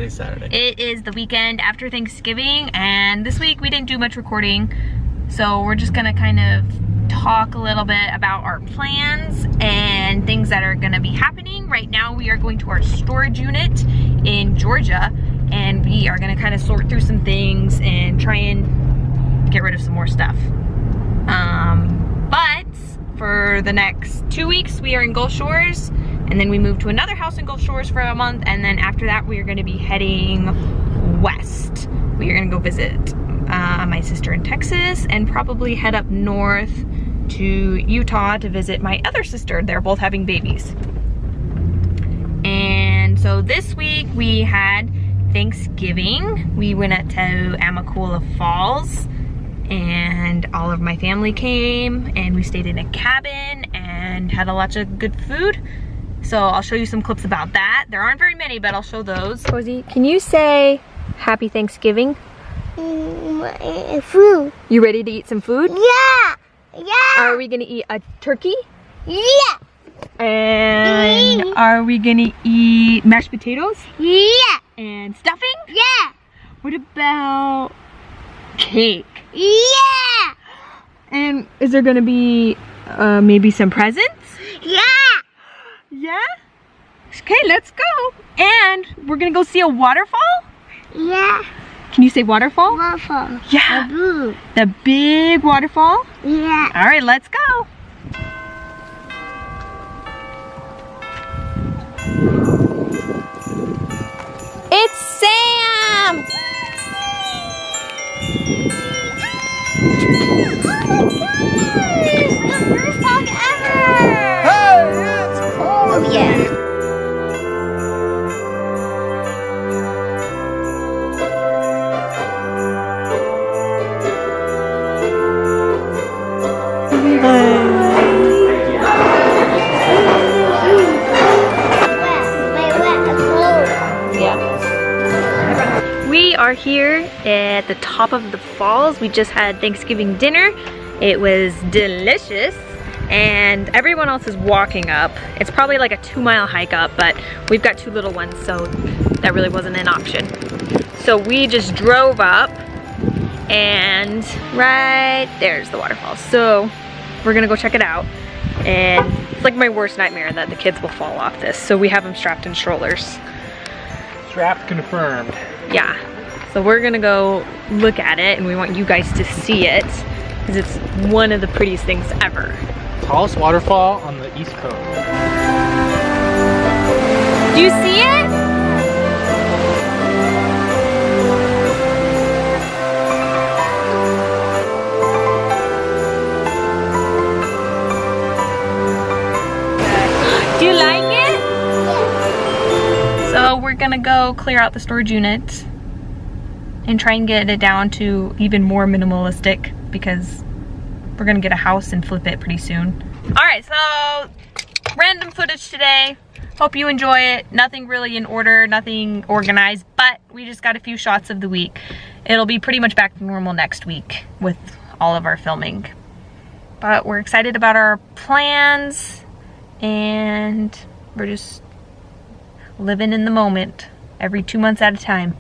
Today's Saturday. It is the weekend after Thanksgiving, and this week we didn't do much recording, so we're just gonna kind of talk a little bit about our plans and things that are gonna be happening. Right now we are going to our storage unit in Georgia, and we are gonna kind of sort through some things and try and get rid of some more stuff. But for the next 2 weeks we are in Gulf Shores, and then we move to another house in Gulf Shores for a month, and then after that we are going to be heading west. We are going to go visit my sister in Texas and probably head up north to Utah to visit my other sister. They're both having babies. And so this week we had Thanksgiving. We went out to Amicalola Falls, and all of my family came, and we stayed in a cabin and had a lot of good food. So I'll show you some clips about that. There aren't very many, but I'll show those. Cozy, can you say Happy Thanksgiving? Food. You ready to eat some food? Yeah. Yeah. Are we gonna eat a turkey? Yeah. And are we gonna eat mashed potatoes? Yeah. And stuffing? Yeah. What about cake? Yeah. And is there gonna be maybe some presents? Yeah. Yeah? Okay, let's go. And we're gonna go see a waterfall? Yeah. Can you say waterfall? Waterfall. Yeah. Blue. The big waterfall? Yeah. All right, let's go. It's Sam! We are here at the top of the falls. We just had Thanksgiving dinner. It was delicious, and everyone else is walking up. It's probably like a 2-mile hike up, but we've got 2 little ones, so that really wasn't an option. So we just drove up, and right there's the waterfall. So we're gonna go check it out. And it's like my worst nightmare that the kids will fall off this, so we have them strapped in strollers. Strapped confirmed. Yeah, so we're gonna go look at it, and we want you guys to see it because it's one of the prettiest things ever. Tallest waterfall on the East Coast. Do you see it? Do you like it? So we're gonna go clear out the storage unit and try and get it down to even more minimalistic, because we're gonna get a house and flip it pretty soon. All right, so random footage today. Hope you enjoy it. Nothing really in order, nothing organized, but we just got a few shots of the week. It'll be pretty much back to normal next week with all of our filming. But we're excited about our plans, and we're just living in the moment every 2 months at a time.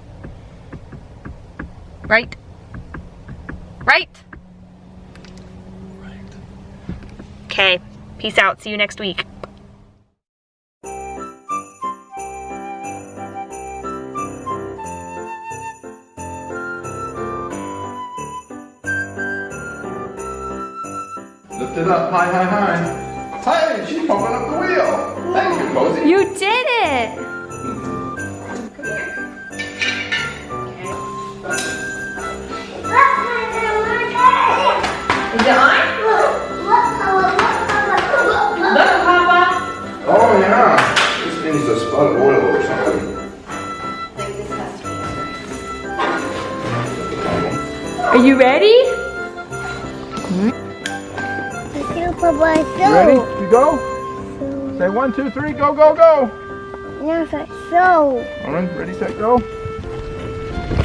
Right? Right? Right. Okay, peace out. See you next week. Lift it up, high, high, high. Hey, she's pumping up the wheel. Thank you, Cozy. You did it! Is it on? Look, Papa! Oh, yeah. This needs a spud of oil or something. Are you ready? You ready? You go? Say 1, 2, 3, go, go, go. No, so. All right, ready, set, go.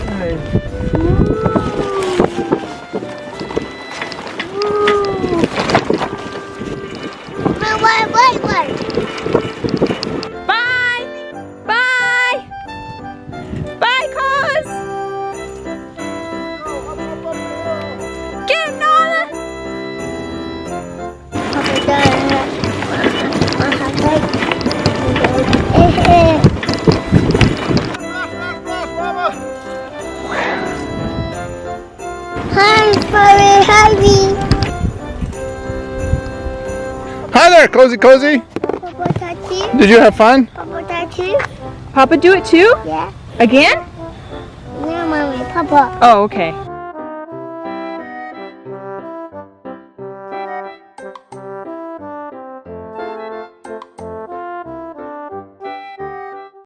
Hey. Wait. Bye! Bye! Hi, Mommy. Hi, me. Hi there, Cozy Cozy. Papa tattoo. Did you have fun? Papa tattoo. Papa do it too? Yeah. Again? Yeah, Mommy. Papa. Oh, okay.